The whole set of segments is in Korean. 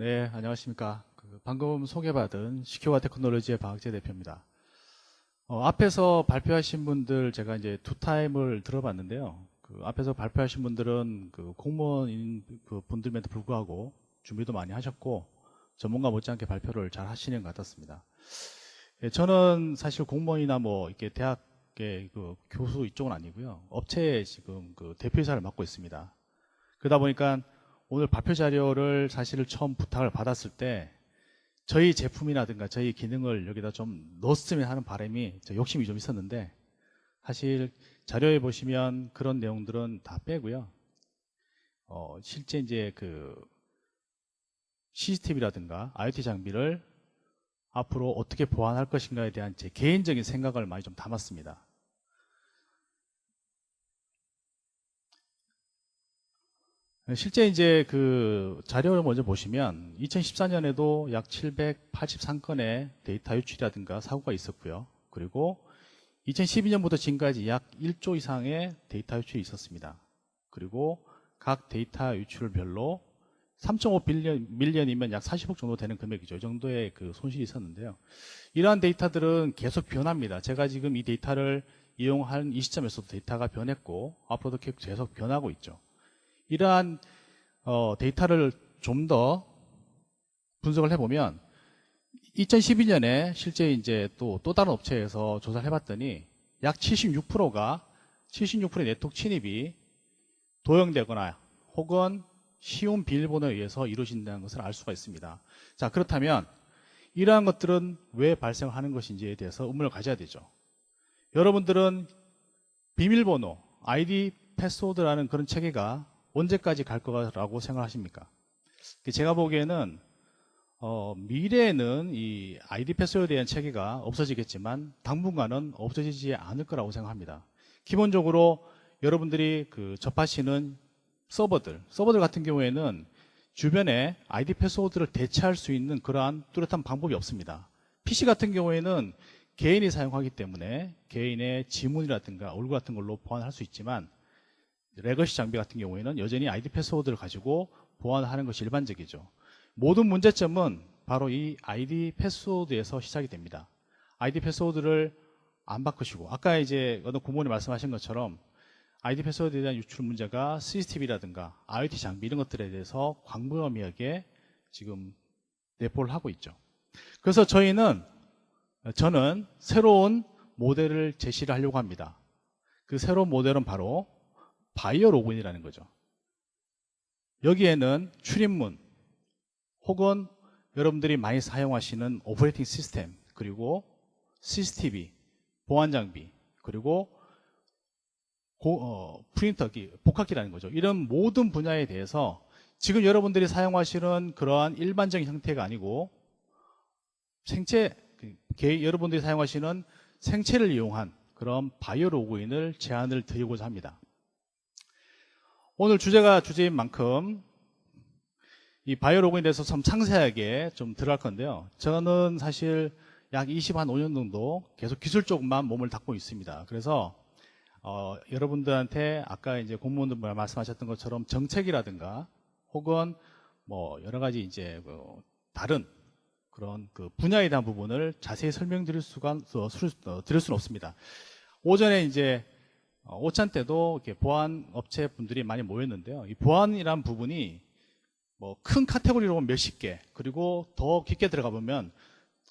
네, 안녕하십니까. 방금 소개받은 시큐어 테크놀로지의 박재 대표입니다. 앞에서 발표하신 분들 제가 이제 두 타임을 들어봤는데요. 앞에서 발표하신 분들은 공무원인 분들에도 불구하고 준비도 많이 하셨고 전문가 못지않게 발표를 잘 하시는 것 같았습니다. 예, 저는 사실 공무원이나 뭐 이렇게 대학의 교수 이쪽은 아니고요. 업체에 지금 대표이사를 맡고 있습니다. 그러다 보니까 오늘 발표 자료를 사실 처음 부탁을 받았을 때 저희 제품이라든가 저희 기능을 여기다 좀 넣었으면 하는 바람이 욕심이 좀 있었는데 사실 자료에 보시면 그런 내용들은 다 빼고요. 실제 이제 CCTV라든가 IoT 장비를 앞으로 어떻게 보완할 것인가에 대한 제 개인적인 생각을 많이 좀 담았습니다. 실제 이제 자료를 먼저 보시면 2014년에도 약 783건의 데이터 유출이라든가 사고가 있었고요. 그리고 2012년부터 지금까지 약 1조 이상의 데이터 유출이 있었습니다. 그리고 각 데이터 유출별로 3.5밀리언이면 약 40억 정도 되는 금액이죠. 이 정도의 손실이 있었는데요. 이러한 데이터들은 계속 변합니다. 제가 지금 이 데이터를 이용한 이 시점에서도 데이터가 변했고 앞으로도 계속 변하고 있죠. 이러한 데이터를 좀 더 분석을 해보면 2012년에 실제 이제 또 다른 업체에서 조사를 해봤더니 약 76%가 76%의 네트워크 침입이 도용되거나 혹은 쉬운 비밀번호에 의해서 이루어진다는 것을 알 수가 있습니다. 자, 그렇다면 이러한 것들은 왜 발생하는 것인지에 대해서 의문을 가져야 되죠. 여러분들은 비밀번호, 아이디 패스워드라는 그런 체계가 언제까지 갈 거라고 생각하십니까? 제가 보기에는 미래에는 이 아이디 패스워드에 대한 체계가 없어지겠지만 당분간은 없어지지 않을 거라고 생각합니다. 기본적으로 여러분들이 접하시는 서버들 같은 경우에는 주변에 아이디 패스워드를 대체할 수 있는 그러한 뚜렷한 방법이 없습니다. PC 같은 경우에는 개인이 사용하기 때문에 개인의 지문이라든가 얼굴 같은 걸로 보완할 수 있지만 레거시 장비 같은 경우에는 여전히 아이디 패스워드를 가지고 보완하는 것이 일반적이죠. 모든 문제점은 바로 이 아이디 패스워드에서 시작이 됩니다. 아이디 패스워드를 안 바꾸시고 아까 이제 어느 공무원이 말씀하신 것처럼 아이디 패스워드에 대한 유출 문제가 CCTV라든가 IoT 장비 이런 것들에 대해서 광범위하게 지금 내포를 하고 있죠. 그래서 저는 새로운 모델을 제시를 하려고 합니다. 그 새로운 모델은 바로 바이오 로그인이라는 거죠. 여기에는 출입문 혹은 여러분들이 많이 사용하시는 오퍼레이팅 시스템 그리고 CCTV, 보안 장비 그리고 프린터기, 복합기라는 거죠. 이런 모든 분야에 대해서 지금 여러분들이 사용하시는 그러한 일반적인 형태가 아니고 여러분들이 사용하시는 생체를 이용한 그런 바이오 로그인을 제안을 드리고자 합니다. 오늘 주제가 주제인 만큼 이 바이오 로그인에 대해서 좀 상세하게 좀 들어갈 건데요. 저는 사실 약 25년 정도 계속 기술 쪽만 몸을 닦고 있습니다. 그래서 여러분들한테 아까 이제 공무원들 말씀하셨던 것처럼 정책이라든가 혹은 뭐 여러 가지 이제 다른 그런 분야에 대한 부분을 자세히 설명드릴 수는 없습니다. 오전에 이제 오찬 때도 이렇게 보안 업체 분들이 많이 모였는데요. 이 보안이란 부분이 뭐 큰 카테고리로 보면 몇십 개, 그리고 더 깊게 들어가 보면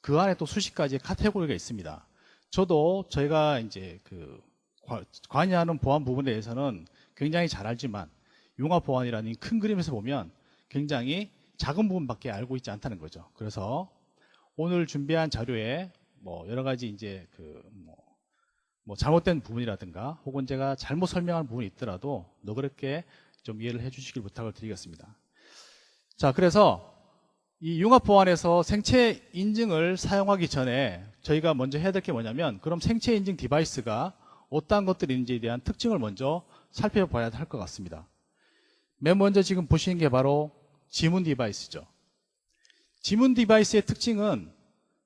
그 안에 또 수십 가지의 카테고리가 있습니다. 저도 저희가 이제 관여하는 보안 부분에 대해서는 굉장히 잘 알지만 융합 보안이라는 큰 그림에서 보면 굉장히 작은 부분밖에 알고 있지 않다는 거죠. 그래서 오늘 준비한 자료에 뭐 여러 가지 이제 뭐 잘못된 부분이라든가 혹은 제가 잘못 설명한 부분이 있더라도 너그럽게 좀 이해를 해 주시길 부탁을 드리겠습니다. 자, 그래서 이 융합 보안에서 생체 인증을 사용하기 전에 저희가 먼저 해야 될 게 뭐냐면 그럼 생체 인증 디바이스가 어떠한 것들인지에 대한 특징을 먼저 살펴봐야 할 것 같습니다. 맨 먼저 지금 보시는 게 바로 지문 디바이스죠. 지문 디바이스의 특징은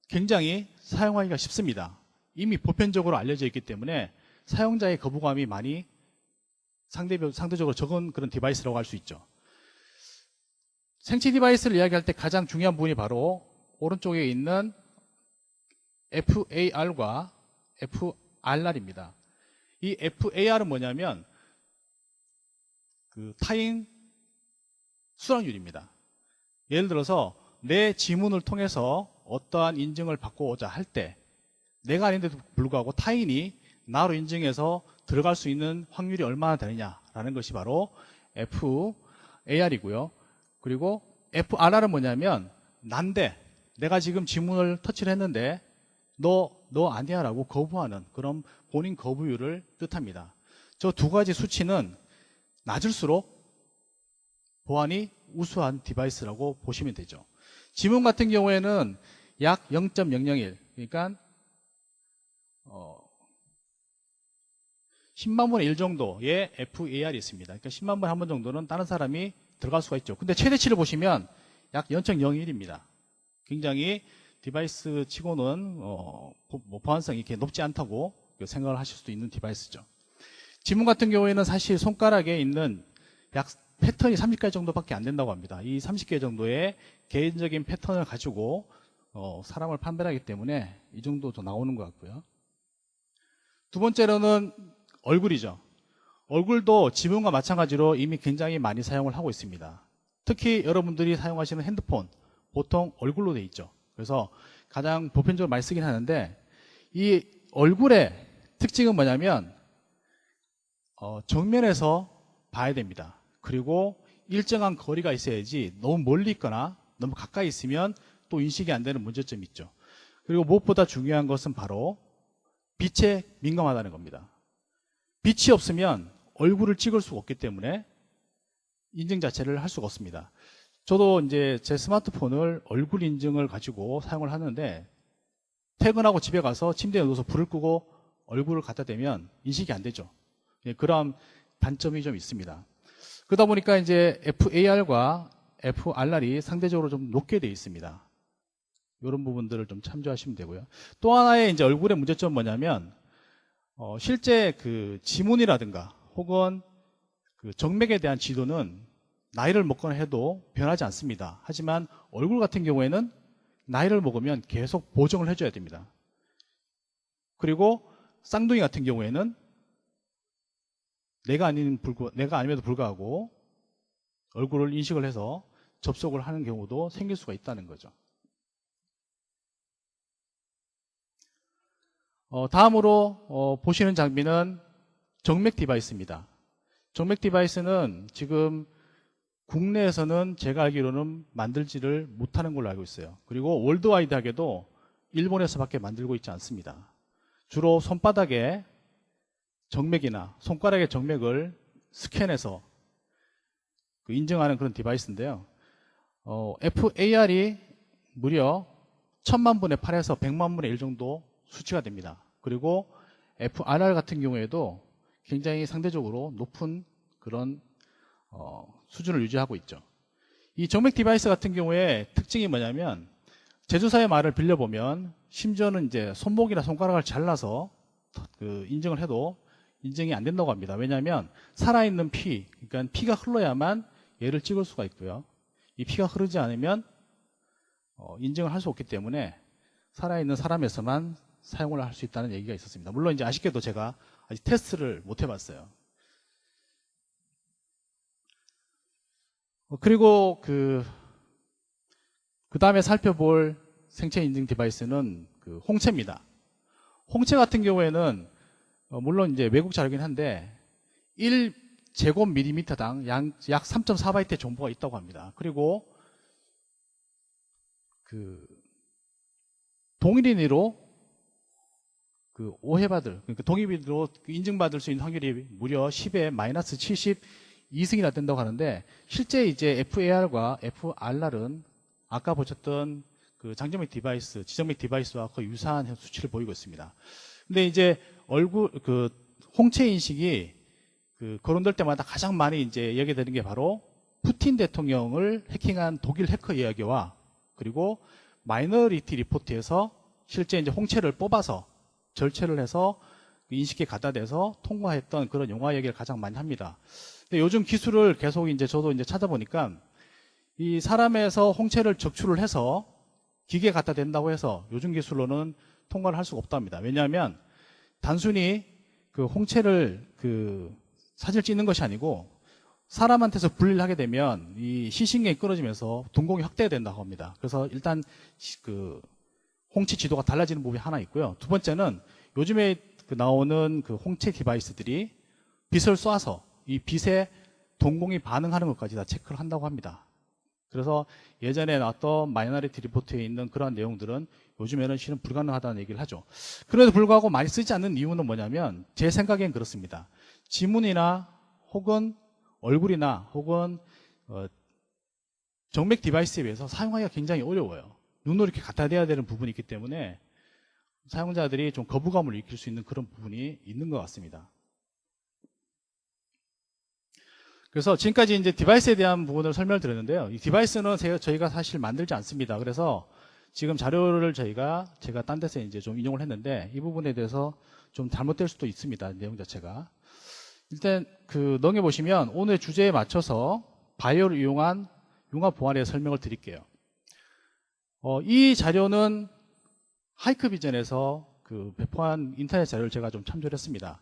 굉장히 사용하기가 쉽습니다. 이미 보편적으로 알려져 있기 때문에 사용자의 거부감이 많이 상대적으로 적은 그런 디바이스라고 할 수 있죠. 생체 디바이스를 이야기할 때 가장 중요한 부분이 바로 오른쪽에 있는 FAR과 FRR입니다. 이 FAR은 뭐냐면 그 타인 수락률입니다. 예를 들어서 내 지문을 통해서 어떠한 인증을 받고자 할 때 내가 아닌데도 불구하고 타인이 나로 인증해서 들어갈 수 있는 확률이 얼마나 되느냐라는 것이 바로 FAR이고요. 그리고 FRR은 뭐냐면 난데 내가 지금 지문을 터치를 했는데 너 아니야 라고 거부하는 그런 본인 거부율을 뜻합니다. 저 두 가지 수치는 낮을수록 보안이 우수한 디바이스라고 보시면 되죠. 지문 같은 경우에는 약 0.001 그러니까 10만 분의 1 정도의 FAR이 있습니다. 그러니까 10만 분에 한 번 정도는 다른 사람이 들어갈 수가 있죠. 근데 최대치를 보시면 약 0.01입니다. 굉장히 디바이스 치고는 보안성이 이렇게 높지 않다고 생각을 하실 수도 있는 디바이스죠. 지문 같은 경우에는 사실 손가락에 있는 약 패턴이 30개 정도밖에 안 된다고 합니다. 이 30개 정도의 개인적인 패턴을 가지고 사람을 판별하기 때문에 이 정도도 나오는 것 같고요. 두 번째로는 얼굴이죠. 얼굴도 지문과 마찬가지로 이미 굉장히 많이 사용을 하고 있습니다. 특히 여러분들이 사용하시는 핸드폰 보통 얼굴로 돼 있죠. 그래서 가장 보편적으로 많이 쓰긴 하는데 이 얼굴의 특징은 뭐냐면 정면에서 봐야 됩니다. 그리고 일정한 거리가 있어야지 너무 멀리 있거나 너무 가까이 있으면 또 인식이 안 되는 문제점이 있죠. 그리고 무엇보다 중요한 것은 바로 빛에 민감하다는 겁니다. 빛이 없으면 얼굴을 찍을 수가 없기 때문에 인증 자체를 할 수가 없습니다. 저도 이제 제 스마트폰을 얼굴 인증을 가지고 사용을 하는데 퇴근하고 집에 가서 침대에 누워서 불을 끄고 얼굴을 갖다 대면 인식이 안 되죠. 그런 단점이 좀 있습니다. 그러다 보니까 이제 FAR과 FRR이 상대적으로 좀 높게 되어 있습니다. 이런 부분들을 좀 참조하시면 되고요. 또 하나의 이제 얼굴의 문제점은 뭐냐면 실제 그 지문이라든가 혹은 그 정맥에 대한 지도는 나이를 먹거나 해도 변하지 않습니다. 하지만 얼굴 같은 경우에는 나이를 먹으면 계속 보정을 해줘야 됩니다. 그리고 쌍둥이 같은 경우에는 내가 아님에도 불구하고 얼굴을 인식을 해서 접속을 하는 경우도 생길 수가 있다는 거죠. 다음으로 보시는 장비는 정맥 디바이스입니다. 정맥 디바이스는 지금 국내에서는 제가 알기로는 만들지를 못하는 걸로 알고 있어요. 그리고 월드와이드하게도 일본에서밖에 만들고 있지 않습니다. 주로 손바닥에 정맥이나 손가락의 정맥을 스캔해서 인증하는 그런 디바이스인데요. FAR이 무려 1000만 분의 8에서 100만 분의 1 정도 수치가 됩니다. 그리고 FRR 같은 경우에도 굉장히 상대적으로 높은 그런 수준을 유지하고 있죠. 이 정맥 디바이스 같은 경우에 특징이 뭐냐면 제조사의 말을 빌려보면 심지어는 이제 손목이나 손가락을 잘라서 인증을 해도 인증이 안 된다고 합니다. 왜냐하면 살아있는 피, 그러니까 피가 흘러야만 얘를 찍을 수가 있고요. 이 피가 흐르지 않으면 인증을 할 수 없기 때문에 살아있는 사람에서만 사용을 할 수 있다는 얘기가 있었습니다. 물론 이제 아쉽게도 제가 아직 테스트를 못 해봤어요. 그리고 그 다음에 살펴볼 생체 인증 디바이스는 그 홍채입니다. 홍채 같은 경우에는 물론 이제 외국 자료긴 한데 1제곱밀리미터당 약 3.4바이트의 정보가 있다고 합니다. 그리고 그 동일인으로 오해받을, 그러니까 동일인으로 인증받을 수 있는 확률이 무려 10에 마이너스 72승이나 된다고 하는데 실제 이제 FAR과 FRR은 아까 보셨던 그 장정맥 디바이스, 지정맥 디바이스와 거의 유사한 수치를 보이고 있습니다. 근데 이제 홍채 인식이 거론될 때마다 가장 많이 이제 얘기되는 게 바로 푸틴 대통령을 해킹한 독일 해커 이야기와 그리고 마이너리티 리포트에서 실제 이제 홍채를 뽑아서 절체를 해서 인식기에 갖다 대서 통과했던 그런 용화 얘기를 가장 많이 합니다. 근데 요즘 기술을 계속 이제 저도 이제 찾아보니까 이 사람에서 홍채를 적출을 해서 기계에 갖다 댄다고 해서 요즘 기술로는 통과를 할 수가 없답니다. 왜냐하면 단순히 그 홍채를 그 사진을 찍는 것이 아니고 사람한테서 분리를 하게 되면 이 시신경이 끊어지면서 동공이 확대가 된다고 합니다. 그래서 일단 그 홍채 지도가 달라지는 부분이 하나 있고요. 두 번째는 요즘에 그 나오는 그 홍채 디바이스들이 빛을 쏴서 이 빛에 동공이 반응하는 것까지 다 체크를 한다고 합니다. 그래서 예전에 나왔던 마이너리티 리포트에 있는 그러한 내용들은 요즘에는 실은 불가능하다는 얘기를 하죠. 그래도 불구하고 많이 쓰지 않는 이유는 뭐냐면 제 생각엔 그렇습니다. 지문이나 혹은 얼굴이나 혹은 정맥 디바이스에 비해서 사용하기가 굉장히 어려워요. 눈으로 이렇게 갖다 대야 되는 부분이 있기 때문에 사용자들이 좀 거부감을 느낄 수 있는 그런 부분이 있는 것 같습니다. 그래서 지금까지 이제 디바이스에 대한 부분을 설명을 드렸는데요. 이 디바이스는 저희가 사실 만들지 않습니다. 그래서 지금 자료를 제가 딴 데서 이제 좀 인용을 했는데 이 부분에 대해서 좀 잘못될 수도 있습니다. 내용 자체가. 일단 그 넘겨보시면 오늘 주제에 맞춰서 바이오를 이용한 융합 보안에 설명을 드릴게요. 이 자료는 하이크비전에서 그 배포한 인터넷 자료를 제가 좀 참조를 했습니다.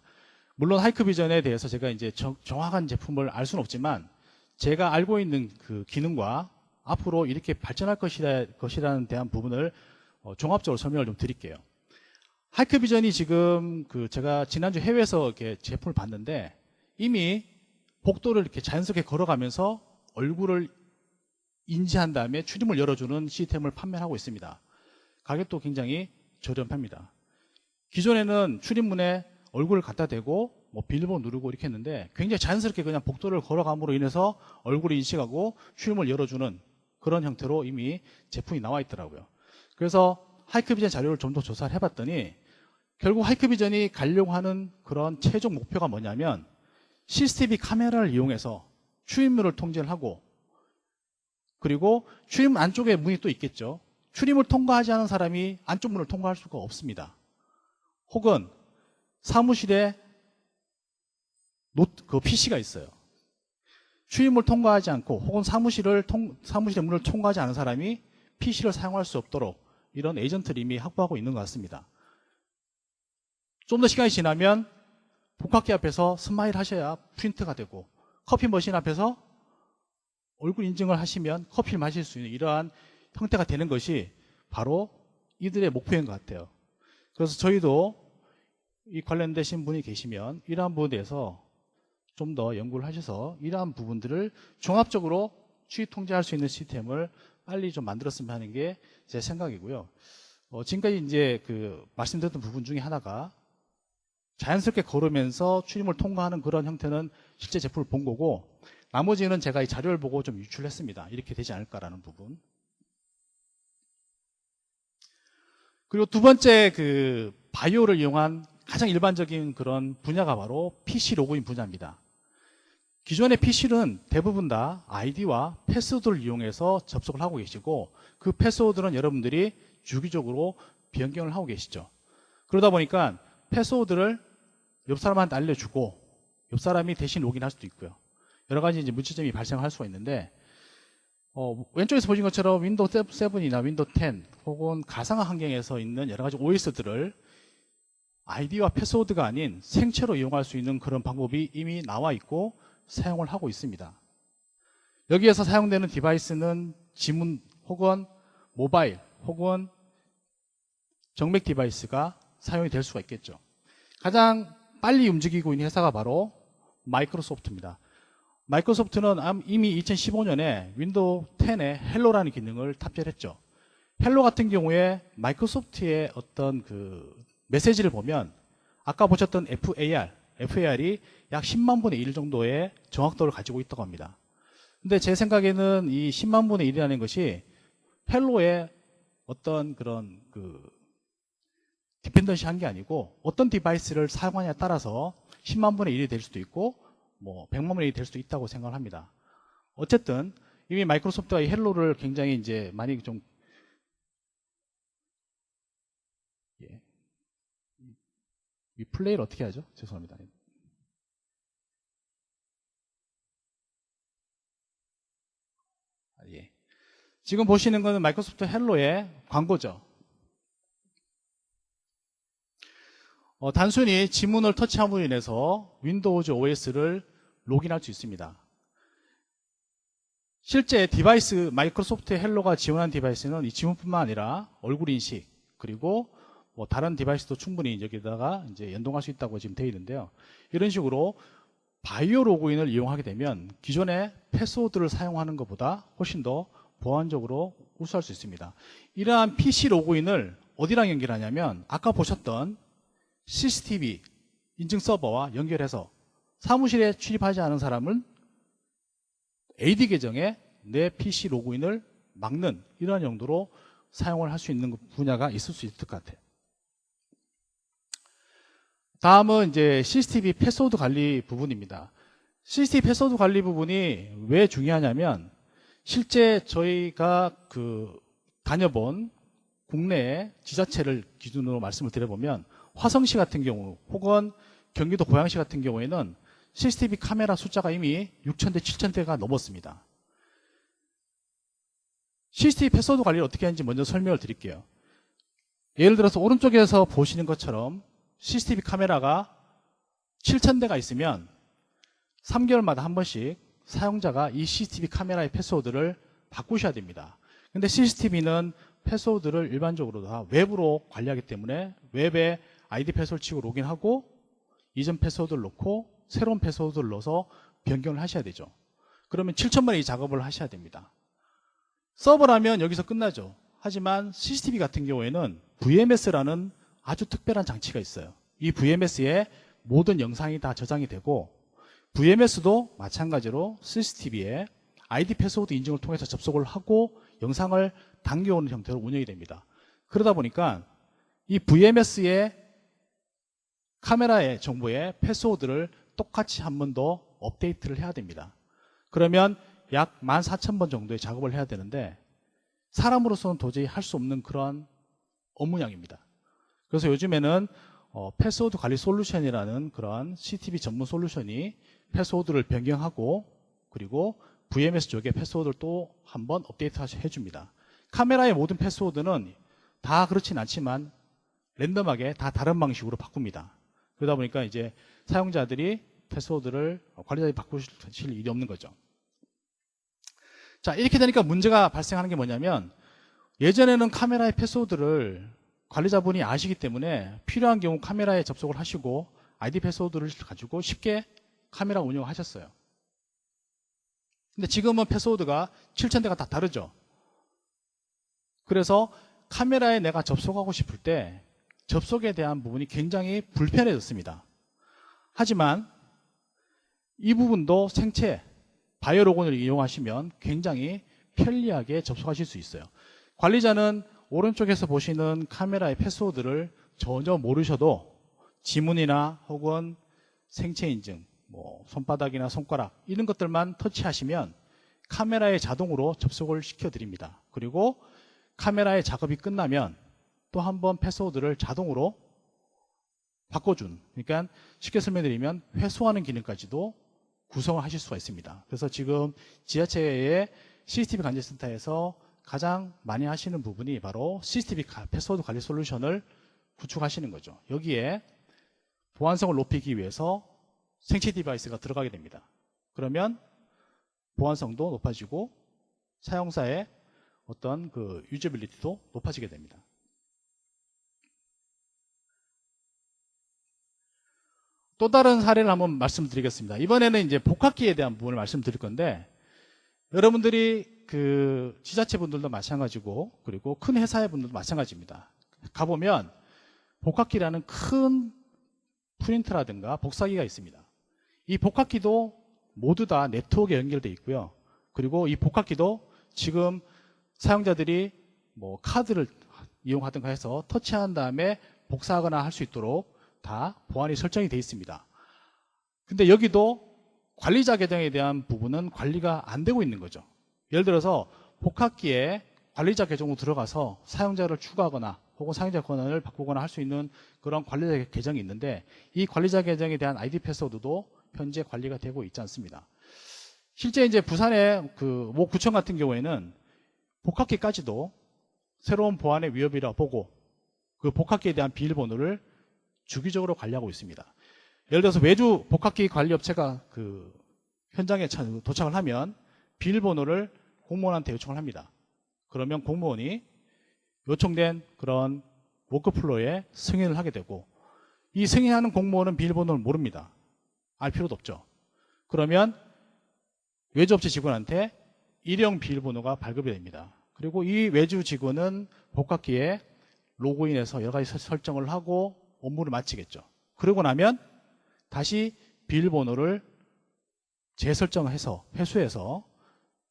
물론 하이크비전에 대해서 제가 이제 정확한 제품을 알 수는 없지만 제가 알고 있는 그 기능과 앞으로 이렇게 발전할 것이라는 대한 부분을 종합적으로 설명을 좀 드릴게요. 하이크비전이 지금 그 제가 지난주 해외에서 이렇게 제품을 봤는데 이미 복도를 이렇게 자연스럽게 걸어가면서 얼굴을 인지한 다음에 출입을 열어주는 시스템을 판매하고 있습니다. 가격도 굉장히 저렴합니다. 기존에는 출입문에 얼굴을 갖다 대고 뭐 비밀번호 누르고 이렇게 했는데 굉장히 자연스럽게 그냥 복도를 걸어감으로 인해서 얼굴을 인식하고 출입문을 열어주는 그런 형태로 이미 제품이 나와 있더라고요. 그래서 하이크비전 자료를 좀 더 조사를 해봤더니 결국 하이크비전이 가려고 하는 그런 최종 목표가 뭐냐면 CCTV 카메라를 이용해서 출입문을 통제를 하고 그리고 출입문 안쪽에 문이 또 있겠죠. 출입문을 통과하지 않은 사람이 안쪽 문을 통과할 수가 없습니다. 혹은 사무실에 그 PC가 있어요. 출입문을 통과하지 않고 혹은 사무실의 문을 통과하지 않은 사람이 PC를 사용할 수 없도록 이런 에이전트를 이미 확보하고 있는 것 같습니다. 좀 더 시간이 지나면 복합기 앞에서 스마일 하셔야 프린트가 되고 커피 머신 앞에서 얼굴 인증을 하시면 커피를 마실 수 있는 이러한 형태가 되는 것이 바로 이들의 목표인 것 같아요. 그래서 저희도 이 관련되신 분이 계시면 이러한 부분에 대해서 좀 더 연구를 하셔서 이러한 부분들을 종합적으로 추이 통제할 수 있는 시스템을 빨리 좀 만들었으면 하는 게 제 생각이고요. 지금까지 이제 그 말씀드렸던 부분 중에 하나가 자연스럽게 걸으면서 출입문을 통과하는 그런 형태는 실제 제품을 본 거고 나머지는 제가 이 자료를 보고 좀 유출했습니다. 이렇게 되지 않을까라는 부분. 그리고 두 번째 그 바이오를 이용한 가장 일반적인 그런 분야가 바로 PC 로그인 분야입니다. 기존의 PC는 대부분 다 아이디와 패스워드를 이용해서 접속을 하고 계시고 그 패스워드는 여러분들이 주기적으로 변경을 하고 계시죠. 그러다 보니까 패스워드를 옆 사람한테 알려주고 옆 사람이 대신 로그인할 수도 있고요. 여러 가지 이제 문제점이 발생할 수가 있는데 왼쪽에서 보신 것처럼 윈도우 7이나 윈도우 10 혹은 가상화 환경에서 있는 여러 가지 OS들을 아이디와 패스워드가 아닌 생체로 이용할 수 있는 그런 방법이 이미 나와 있고 사용을 하고 있습니다. 여기에서 사용되는 디바이스는 지문 혹은 모바일 혹은 정맥 디바이스가 사용이 될 수가 있겠죠. 가장 빨리 움직이고 있는 회사가 바로 마이크로소프트입니다. 마이크로소프트는 이미 2015년에 윈도우 10에 헬로라는 기능을 탑재를 했죠. 헬로 같은 경우에 마이크로소프트의 어떤 그 메시지를 보면 아까 보셨던 FAR이 약 10만 분의 1 정도의 정확도를 가지고 있다고 합니다. 근데 제 생각에는 이 10만 분의 1이라는 것이 헬로의 어떤 그런 그 디펜던시한 게 아니고 어떤 디바이스를 사용하냐에 따라서 10만 분의 1이 될 수도 있고 뭐 100만 분의 1이 될 수도 있다고 생각을 합니다. 어쨌든 이미 마이크로소프트가 이 헬로를 굉장히 이제 많이 좀 이 플레이를 어떻게 하죠? 죄송합니다. 예. 지금 보시는 것은 마이크로소프트 헬로의 광고죠. 단순히 지문을 터치함으로 인해서 윈도우즈 OS를 로그인할 수 있습니다. 실제 디바이스, 마이크로소프트 헬로가 지원한 디바이스는 이 지문뿐만 아니라 얼굴 인식, 그리고 뭐 다른 디바이스도 충분히 여기다가 이제 연동할 수 있다고 지금 되어 있는데요. 이런 식으로 바이오 로그인을 이용하게 되면 기존의 패스워드를 사용하는 것보다 훨씬 더 보안적으로 우수할 수 있습니다. 이러한 PC 로그인을 어디랑 연결하냐면 아까 보셨던 CCTV 인증 서버와 연결해서 사무실에 출입하지 않은 사람은 AD 계정에 내 PC 로그인을 막는 이러한 용도로 사용을 할 수 있는 분야가 있을 수 있을 것 같아요. 다음은 이제 CCTV 패스워드 관리 부분입니다. CCTV 패스워드 관리 부분이 왜 중요하냐면 실제 저희가 다녀본 국내의 지자체를 기준으로 말씀을 드려보면 화성시 같은 경우 혹은 경기도 고양시 같은 경우에는 CCTV 카메라 숫자가 이미 6,000대, 7,000대가 넘었습니다. CCTV 패스워드 관리를 어떻게 하는지 먼저 설명을 드릴게요. 예를 들어서 오른쪽에서 보시는 것처럼 CCTV 카메라가 7,000대가 있으면 3개월마다 한 번씩 사용자가 이 CCTV 카메라의 패스워드를 바꾸셔야 됩니다. 근데 CCTV는 패스워드를 일반적으로 다 웹으로 관리하기 때문에 웹에 아이디 패스워드 치고 로그인하고 이전 패스워드를 넣고 새로운 패스워드를 넣어서 변경을 하셔야 되죠. 그러면 7,000번의 이 작업을 하셔야 됩니다. 서버라면 여기서 끝나죠. 하지만 CCTV 같은 경우에는 VMS라는 아주 특별한 장치가 있어요. 이 VMS에 모든 영상이 다 저장이 되고 VMS도 마찬가지로 CCTV에 아이디 패스워드 인증을 통해서 접속을 하고 영상을 당겨오는 형태로 운영이 됩니다. 그러다 보니까 이 VMS의 카메라의 정보에 패스워드를 똑같이 한 번 더 업데이트를 해야 됩니다. 그러면 약 14,000번 정도의 작업을 해야 되는데 사람으로서는 도저히 할 수 없는 그런 업무량입니다. 그래서 요즘에는 패스워드 관리 솔루션이라는 그런 CCTV 전문 솔루션이 패스워드를 변경하고 그리고 VMS 쪽에 패스워드를 또 한번 업데이트 해줍니다. 카메라의 모든 패스워드는 다 그렇진 않지만 랜덤하게 다 다른 방식으로 바꿉니다. 그러다 보니까 이제 사용자들이 패스워드를 관리자들이 바꾸실 일이 없는 거죠. 자, 이렇게 되니까 문제가 발생하는 게 뭐냐면 예전에는 카메라의 패스워드를 관리자분이 아시기 때문에 필요한 경우 카메라에 접속을 하시고 아이디 패스워드를 가지고 쉽게 카메라 운영을 하셨어요. 근데 지금은 패스워드가 7,000대가 다 다르죠. 그래서 카메라에 내가 접속하고 싶을 때 접속에 대한 부분이 굉장히 불편해졌습니다. 하지만 이 부분도 생체 바이오 로그인을 이용하시면 굉장히 편리하게 접속하실 수 있어요. 관리자는 오른쪽에서 보시는 카메라의 패스워드를 전혀 모르셔도 지문이나 혹은 생체 인증, 뭐 손바닥이나 손가락 이런 것들만 터치하시면 카메라에 자동으로 접속을 시켜드립니다. 그리고 카메라의 작업이 끝나면 또 한 번 패스워드를 자동으로 바꿔준, 그러니까 쉽게 설명드리면 회수하는 기능까지도 구성을 하실 수가 있습니다. 그래서 지금 지자체의 CCTV 관제센터에서 가장 많이 하시는 부분이 바로 CCTV 패스워드 관리 솔루션을 구축하시는 거죠. 여기에 보안성을 높이기 위해서 생체 디바이스가 들어가게 됩니다. 그러면 보안성도 높아지고 사용자의 어떤 그 유저빌리티도 높아지게 됩니다. 또 다른 사례를 한번 말씀드리겠습니다. 이번에는 이제 복합기에 대한 부분을 말씀드릴 건데 여러분들이 그 지자체 분들도 마찬가지고 그리고 큰 회사의 분들도 마찬가지입니다. 가보면 복합기라는 큰 프린터라든가 복사기가 있습니다. 이 복합기도 모두 다 네트워크에 연결되어 있고요. 그리고 이 복합기도 지금 사용자들이 뭐 카드를 이용하든가 해서 터치한 다음에 복사하거나 할 수 있도록 다 보안이 설정이 되어 있습니다. 근데 여기도 관리자 계정에 대한 부분은 관리가 안 되고 있는 거죠. 예를 들어서 복합기에 관리자 계정으로 들어가서 사용자를 추가하거나 혹은 사용자 권한을 바꾸거나 할 수 있는 그런 관리자 계정이 있는데 이 관리자 계정에 대한 아이디 패스워드도 현재 관리가 되고 있지 않습니다. 실제 이제 부산의 그 모 구청 같은 경우에는 복합키까지도 새로운 보안의 위협이라 보고 그 복합키에 대한 비밀번호를 주기적으로 관리하고 있습니다. 예를 들어서 외주 복합키 관리 업체가 그 현장에 도착을 하면 비밀번호를 공무원한테 요청을 합니다. 그러면 공무원이 요청된 그런 워크플로우에 승인을 하게 되고, 이 승인하는 공무원은 비밀번호를 모릅니다. 알 필요도 없죠. 그러면 외주업체 직원한테 일회용 비밀번호가 발급이 됩니다. 그리고 이 외주 직원은 복합키에 로그인해서 여러 가지 설정을 하고 업무를 마치겠죠. 그러고 나면 다시 비밀번호를 재설정해서 회수해서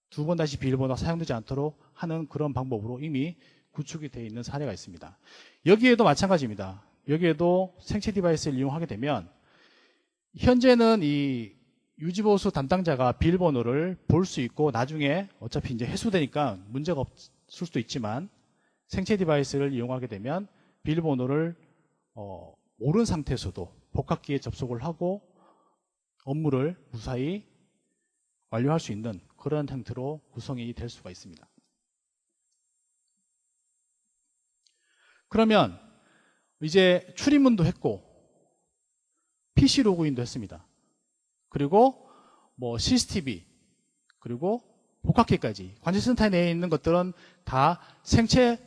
두 번 다시 비밀번호가 사용되지 않도록 하는 그런 방법으로 이미 구축이 되어 있는 사례가 있습니다. 여기에도 마찬가지입니다. 여기에도 생체 디바이스를 이용하게 되면 현재는 이 유지보수 담당자가 비밀번호를 볼 수 있고 나중에 어차피 이제 해소되니까 문제가 없을 수도 있지만, 생체 디바이스를 이용하게 되면 비밀번호를 모르는 상태에서도 복합기에 접속을 하고 업무를 무사히 완료할 수 있는 그런 형태로 구성이 될 수가 있습니다. 그러면 이제 출입문도 했고 PC 로그인도 했습니다. 그리고 뭐 CCTV 그리고 복합키까지 관제센터 내에 있는 것들은 다 생체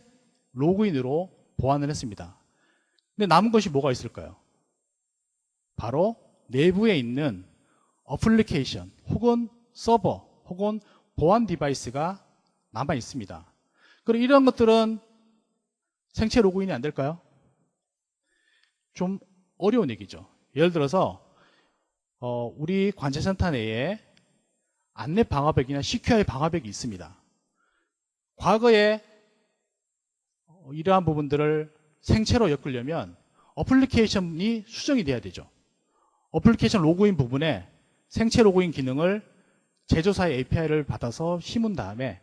로그인으로 보완을 했습니다. 근데 남은 것이 뭐가 있을까요? 바로 내부에 있는 어플리케이션 혹은 서버 혹은 보안 디바이스가 남아 있습니다. 그럼 이런 것들은 생체 로그인이 안 될까요? 좀 어려운 얘기죠. 예를 들어서 우리 관제센터 내에 안내 방화벽이나 CQI 방화벽이 있습니다. 과거에 이러한 부분들을 생체로 엮으려면 어플리케이션이 수정이 돼야 되죠. 어플리케이션 로그인 부분에 생체 로그인 기능을 제조사의 API를 받아서 심은 다음에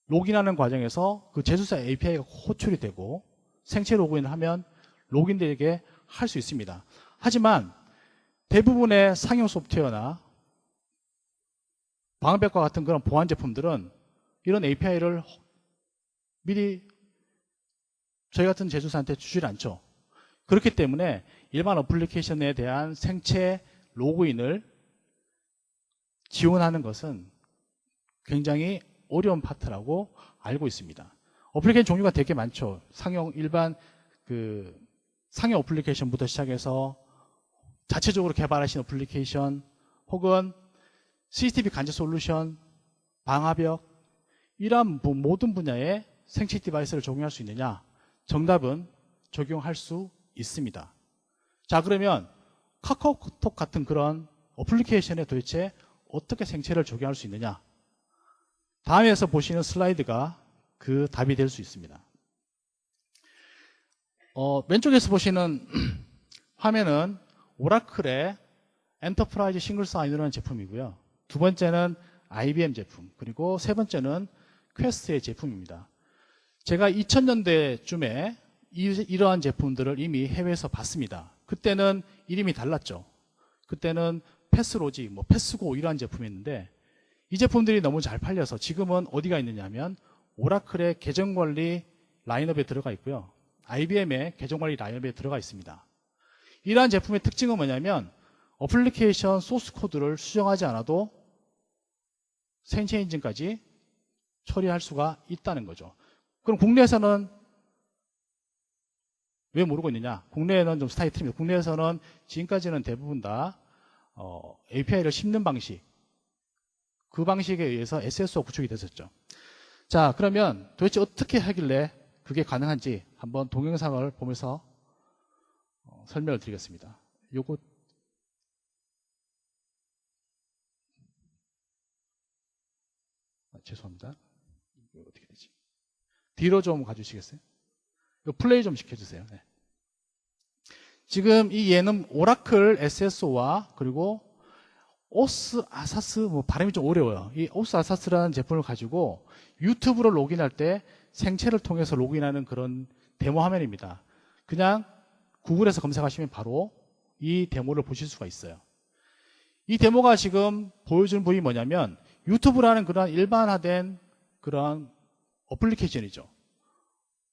로그인하는 과정에서 그 제조사 API가 호출이 되고 생체 로그인을 하면 로그인되게 할 수 있습니다. 하지만 대부분의 상용 소프트웨어나 방화벽과 같은 그런 보안 제품들은 이런 API를 미리 저희 같은 제조사한테 주질 않죠. 그렇기 때문에 일반 어플리케이션에 대한 생체 로그인을 지원하는 것은 굉장히 어려운 파트라고 알고 있습니다. 어플리케이션 종류가 되게 많죠. 상용 일반 상용 어플리케이션부터 시작해서 자체적으로 개발하신 어플리케이션 혹은 CCTV 관제 솔루션, 방화벽, 이러한 모든 분야에 생체 디바이스를 적용할 수 있느냐? 정답은 적용할 수 있습니다. 자, 그러면 카카오톡 같은 그런 어플리케이션에 도대체 어떻게 생체를 적용할 수 있느냐? 다음에서 보시는 슬라이드가 그 답이 될 수 있습니다. 왼쪽에서 보시는 화면은 오라클의 엔터프라이즈 싱글 사인이라는 제품이고요. 두 번째는 IBM 제품, 그리고 세 번째는 퀘스트의 제품입니다. 제가 2000년대쯤에 이러한 제품들을 이미 해외에서 봤습니다. 그때는 이름이 달랐죠. 그때는 패스로직, 패스고 이러한 제품이었는데 이 제품들이 너무 잘 팔려서 지금은 어디가 있느냐 하면 오라클의 계정관리 라인업에 들어가 있고요. IBM의 계정관리 라인업에 들어가 있습니다. 이러한 제품의 특징은 뭐냐면 어플리케이션 소스 코드를 수정하지 않아도 생체 인증까지 처리할 수가 있다는 거죠. 그럼 국내에서는 왜 모르고 있느냐? 국내에는 좀 스타일이 틀립니다. 국내에서는 지금까지는 대부분 다 API를 씹는 방식, 그 방식에 의해서 SSO가 구축이 됐었죠. 자, 그러면 도대체 어떻게 하길래 그게 가능한지 한번 동영상을 보면서 설명을 드리겠습니다. 요거 죄송합니다. 이거 어떻게 되지? 뒤로 좀 가주시겠어요? 이거 플레이 좀 시켜주세요. 네. 지금 이 얘는 오라클 SSO와 그리고 오스 아사스, 발음이 좀 어려워요. 이 오스 아사스라는 제품을 가지고 유튜브로 로그인할 때 생체를 통해서 로그인하는 그런 데모 화면입니다. 그냥 구글에서 검색하시면 바로 이 데모를 보실 수가 있어요. 이 데모가 지금 보여주는 부분이 뭐냐면 유튜브라는 그런 일반화된 그런 어플리케이션이죠.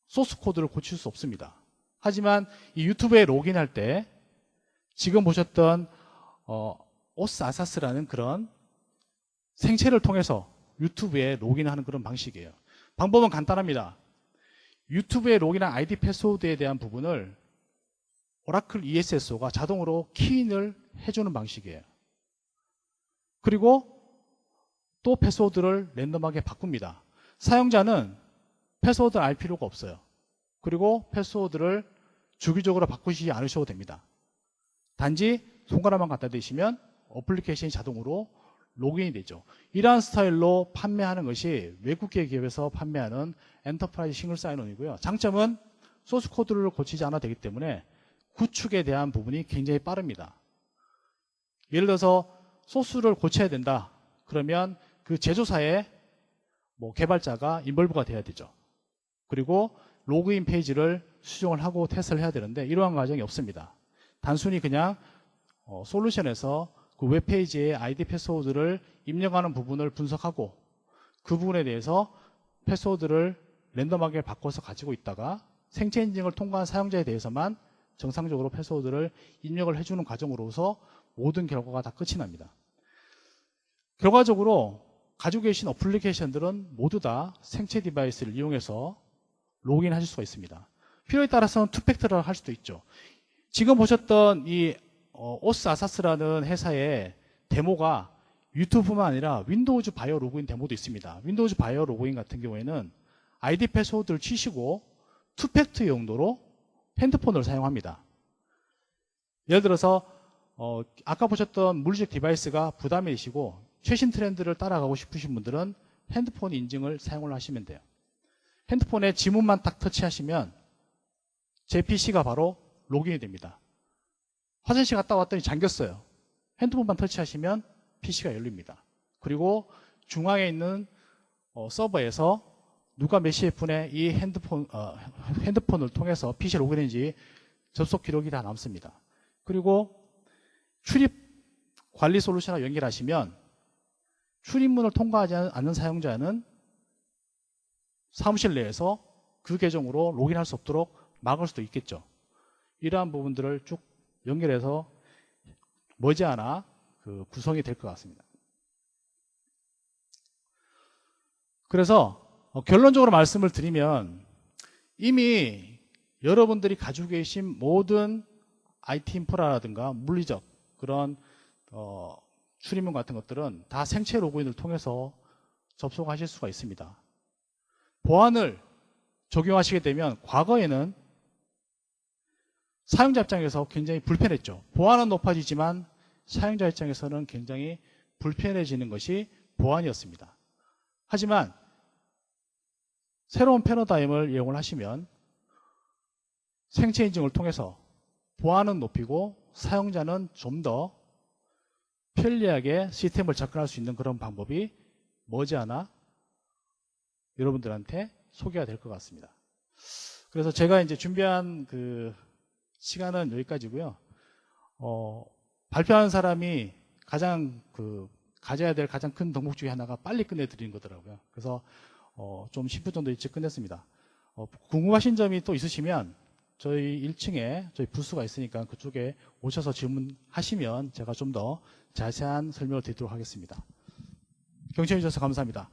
소스 코드를 고칠 수 없습니다. 하지만 이 유튜브에 로그인할 때 지금 보셨던 오스아사스라는 그런 생체를 통해서 유튜브에 로그인하는 그런 방식이에요. 방법은 간단합니다. 유튜브에 로그인한 아이디 패스워드에 대한 부분을 오라클 ESSO가 자동으로 키인을 해주는 방식이에요. 그리고 또 패스워드를 랜덤하게 바꿉니다. 사용자는 패스워드를 알 필요가 없어요. 그리고 패스워드를 주기적으로 바꾸시지 않으셔도 됩니다. 단지 손가락만 갖다 대시면 어플리케이션이 자동으로 로그인이 되죠. 이러한 스타일로 판매하는 것이 외국계 기업에서 판매하는 엔터프라이즈 싱글 사인온이고요. 장점은 소스 코드를 고치지 않아도 되기 때문에 구축에 대한 부분이 굉장히 빠릅니다. 예를 들어서 소스를 고쳐야 된다. 그러면 그 제조사의 개발자가 인볼브가 돼야 되죠. 그리고 로그인 페이지를 수정을 하고 테스트를 해야 되는데 이러한 과정이 없습니다. 단순히 그냥 솔루션에서 그 웹페이지에 아이디 패스워드를 입력하는 부분을 분석하고 그 부분에 대해서 패스워드를 랜덤하게 바꿔서 가지고 있다가 생체 인증을 통과한 사용자에 대해서만 정상적으로 패스워드를 입력을 해주는 과정으로서 모든 결과가 다 끝이 납니다. 결과적으로 가지고 계신 어플리케이션들은 모두 다 생체 디바이스를 이용해서 로그인 하실 수가 있습니다. 필요에 따라서는 투팩터를 할 수도 있죠. 지금 보셨던 이 오스아사스라는 회사의 데모가 유튜브뿐만 아니라 윈도우즈 바이오 로그인 데모도 있습니다. 윈도우즈 바이오 로그인 같은 경우에는 아이디 패스워드를 치시고 투팩터 용도로 핸드폰을 사용합니다. 예를 들어서 아까 보셨던 물리적 디바이스가 부담이 되시고 최신 트렌드를 따라가고 싶으신 분들은 핸드폰 인증을 사용을 하시면 돼요. 핸드폰에 지문만 딱 터치하시면 제 PC가 바로 로그인이 됩니다. 화장실 갔다 왔더니 잠겼어요. 핸드폰만 터치하시면 PC가 열립니다. 그리고 중앙에 있는 서버에서 누가 몇 시에 분에 이 핸드폰을 통해서 PC 로그인인지 접속 기록이 다 남습니다. 그리고 출입 관리 솔루션과 연결하시면 출입문을 통과하지 않는 사용자는 사무실 내에서 그 계정으로 로그인할 수 없도록 막을 수도 있겠죠. 이러한 부분들을 쭉 연결해서 머지않아 그 구성이 될 것 같습니다. 그래서 결론적으로 말씀을 드리면 이미 여러분들이 가지고 계신 모든 IT 인프라라든가 물리적 그런 출입문 같은 것들은 다 생체 로그인을 통해서 접속하실 수가 있습니다. 보안을 적용하시게 되면 과거에는 사용자 입장에서 굉장히 불편했죠. 보안은 높아지지만 사용자 입장에서는 굉장히 불편해지는 것이 보안이었습니다. 하지만 새로운 패러다임을 이용을 하시면 생체 인증을 통해서 보안은 높이고 사용자는 좀 더 편리하게 시스템을 접근할 수 있는 그런 방법이 머지않아 여러분들한테 소개가 될 것 같습니다. 그래서 제가 이제 준비한 그 시간은 여기까지고요. 발표하는 사람이 가장 가져야 될 가장 큰 덕목 중에 하나가 빨리 끝내드리는 거더라고요. 그래서 좀 10분 정도 일찍 끝냈습니다. 궁금하신 점이 또 있으시면 저희 1층에 저희 부스가 있으니까 그쪽에 오셔서 질문하시면 제가 좀 더 자세한 설명을 드리도록 하겠습니다. 경청해 주셔서 감사합니다.